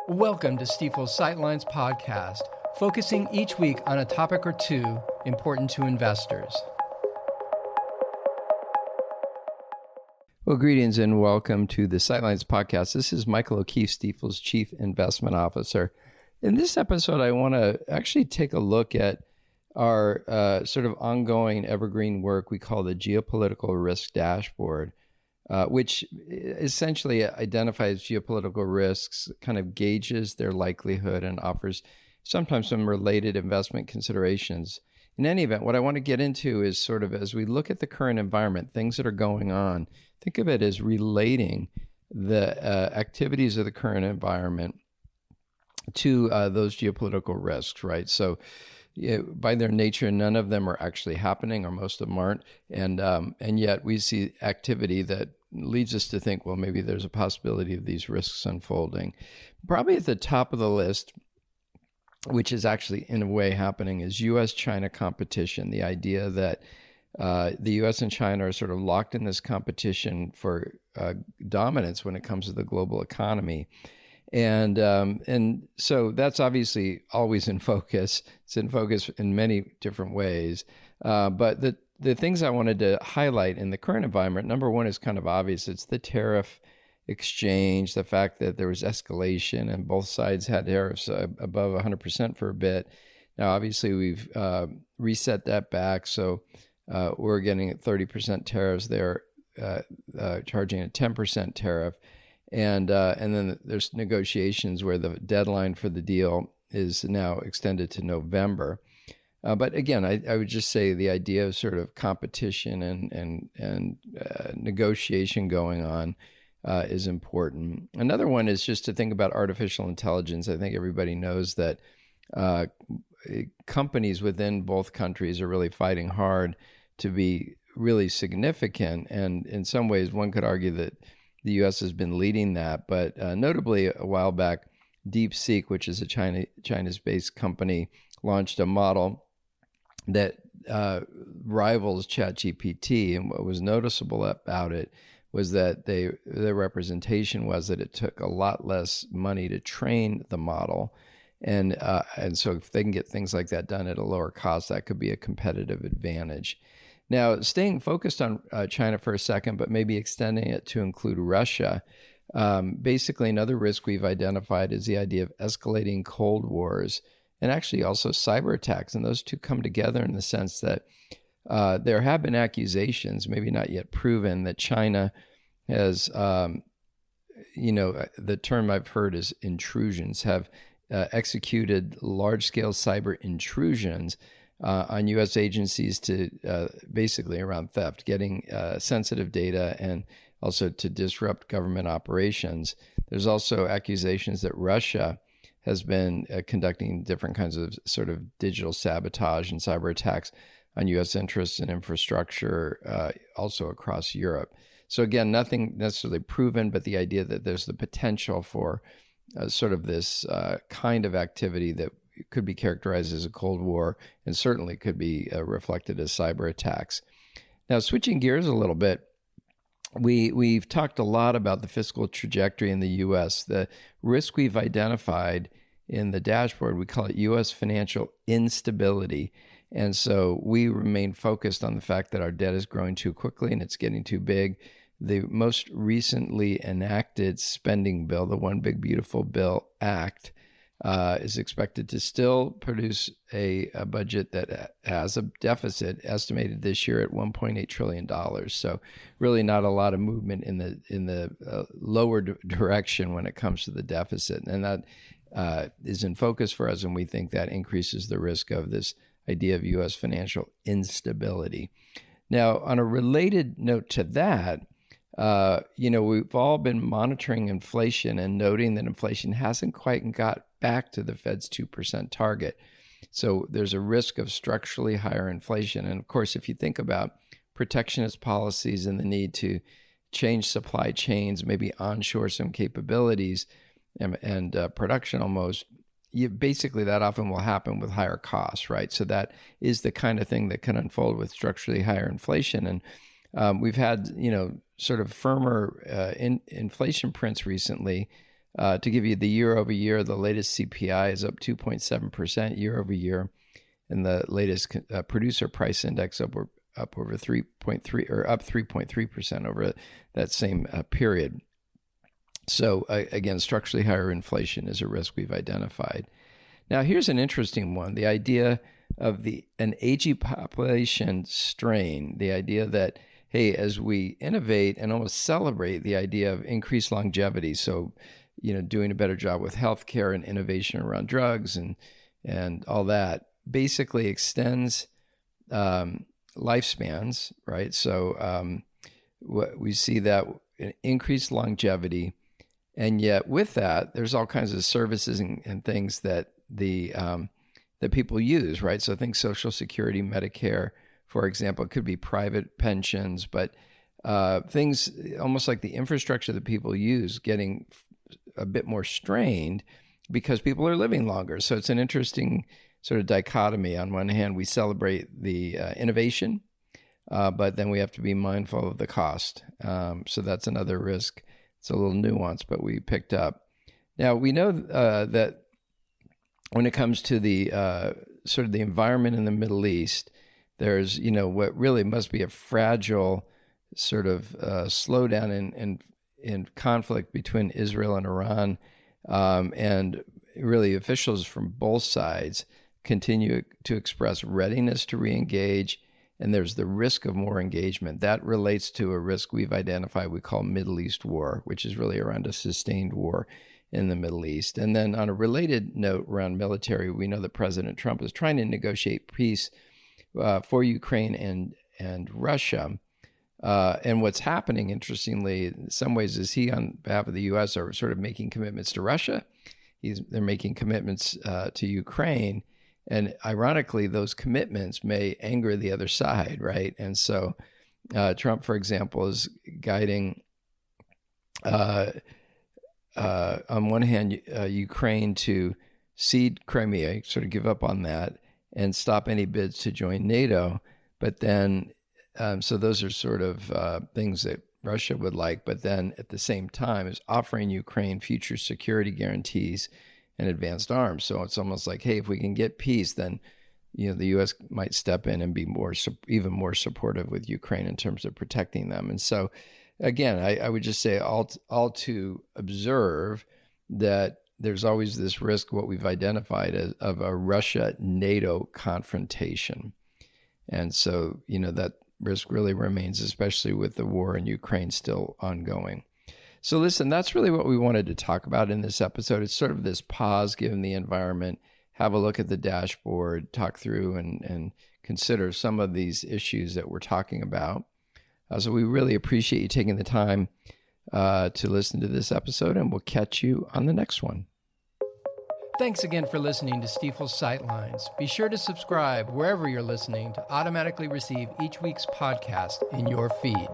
Welcome to Stifel's Sightlines podcast, focusing each week on a topic or two important to investors. Well, greetings and welcome to the Sightlines podcast. This is Michael O'Keefe, Stifel's Chief Investment Officer. In this episode, I want to actually take a look at our sort of ongoing evergreen work we call the Geopolitical Risk Dashboard, which essentially identifies geopolitical risks, kind of gauges their likelihood, and offers sometimes some related investment considerations. In any event, what I want to get into is sort of as we look at the current environment, things that are going on, think of it as relating the activities of the current environment to those geopolitical risks, right? So by their nature, none of them are actually happening, or most of them aren't. And yet we see activity that leads us to think, well, maybe there's a possibility of these risks unfolding. Probably at the top of the list, which is actually in a way happening, is U.S.-China competition. The idea that the U.S. and China are sort of locked in this competition for dominance when it comes to the global economy. And so that's obviously always in focus. It's in focus in many different ways. But the things I wanted to highlight in the current environment, number one is kind of obvious. It's the tariff exchange, the fact that there was escalation and both sides had tariffs above 100% for a bit. Now, obviously, we've reset that back. So we're getting 30% tariffs. They're charging a 10% tariff. And then there's negotiations where the deadline for the deal is now extended to November. But again, I would just say the idea of sort of competition and negotiation going on is important. Another one is just to think about artificial intelligence. I think everybody knows that companies within both countries are really fighting hard to be really significant. And in some ways, one could argue that the U.S. has been leading that. But notably, a while back, DeepSeek, which is a China's-based company, launched a model that rivals ChatGPT. And what was noticeable about it was that their representation was that it took a lot less money to train the model. And so if they can get things like that done at a lower cost, that could be a competitive advantage. Now, staying focused on China for a second, but maybe extending it to include Russia, basically another risk we've identified is the idea of escalating Cold Wars and actually also cyber attacks. And those two come together in the sense that there have been accusations, maybe not yet proven, that China has, the term I've heard is intrusions, have executed large-scale cyber intrusions on U.S. agencies to basically around theft, getting sensitive data and also to disrupt government operations. There's also accusations that Russia has been conducting different kinds of sort of digital sabotage and cyber attacks on U.S. interests and infrastructure, also across Europe. So again, nothing necessarily proven, but the idea that there's the potential for sort of this kind of activity that could be characterized as a Cold War and certainly could be reflected as cyber attacks. Now, switching gears a little bit, we've talked a lot about the fiscal trajectory in the U.S. The risk we've identified in the dashboard, we call it U.S. financial instability. And so we remain focused on the fact that our debt is growing too quickly and it's getting too big. The most recently enacted spending bill, the One Big Beautiful Bill Act, is expected to still produce a budget that has a deficit estimated this year at $1.8 trillion. So really not a lot of movement in the lower direction when it comes to the deficit. And that is in focus for us, and we think that increases the risk of this idea of U.S. financial instability. Now, on a related note to that, we've all been monitoring inflation and noting that inflation hasn't quite got back to the Fed's 2% target. So there's a risk of structurally higher inflation. And of course, if you think about protectionist policies and the need to change supply chains, maybe onshore some capabilities and production almost, basically that often will happen with higher costs, right? So that is the kind of thing that can unfold with structurally higher inflation. And we've had, sort of firmer inflation prints recently To give you the year over year, the latest CPI is up 2.7% year over year, and the latest producer price index up over 3.3 or up 3.3% over that same period. So again, structurally higher inflation is a risk we've identified. Now, here's an interesting one: the idea of an aging population strain. The idea that, hey, as we innovate and almost celebrate the idea of increased longevity, so doing a better job with healthcare and innovation around drugs and all that, basically extends lifespans, right? So we see that increased longevity. And yet with that, there's all kinds of services and things that that people use, right? So think Social Security, Medicare, for example. It could be private pensions, but things almost like the infrastructure that people use getting a bit more strained because people are living longer. So it's an interesting sort of dichotomy. On one hand, we celebrate the innovation, but then we have to be mindful of the cost. So that's another risk. It's a little nuanced, but we picked up. Now, we know that when it comes to the sort of the environment in the Middle East, there's, what really must be a fragile sort of slowdown in conflict between Israel and Iran. And really officials from both sides continue to express readiness to re-engage, and there's the risk of more engagement. That relates to a risk we've identified we call Middle East war, which is really around a sustained war in the Middle East. And then on a related note around military, we know that President Trump is trying to negotiate peace for Ukraine and Russia. And what's happening, interestingly, in some ways, is he, on behalf of the U.S., are sort of making commitments to Russia. They're making commitments to Ukraine. And ironically, those commitments may anger the other side, right? And so Trump, for example, is guiding, on one hand, Ukraine to cede Crimea, sort of give up on that, and stop any bids to join NATO. But then, so those are sort of things that Russia would like, but then at the same time is offering Ukraine future security guarantees and advanced arms. So it's almost like, hey, if we can get peace, then the U.S. might step in and be even more supportive with Ukraine in terms of protecting them. And so, again, I would just say all to observe that there's always this risk, what we've identified as of a Russia-NATO confrontation. And so, that risk really remains, especially with the war in Ukraine still ongoing. So listen, that's really what we wanted to talk about in this episode. It's sort of this pause given the environment, have a look at the dashboard, talk through and consider some of these issues that we're talking about. So we really appreciate you taking the time to listen to this episode, and we'll catch you on the next one. Thanks again for listening to Stifel's Sightlines. Be sure to subscribe wherever you're listening to automatically receive each week's podcast in your feed.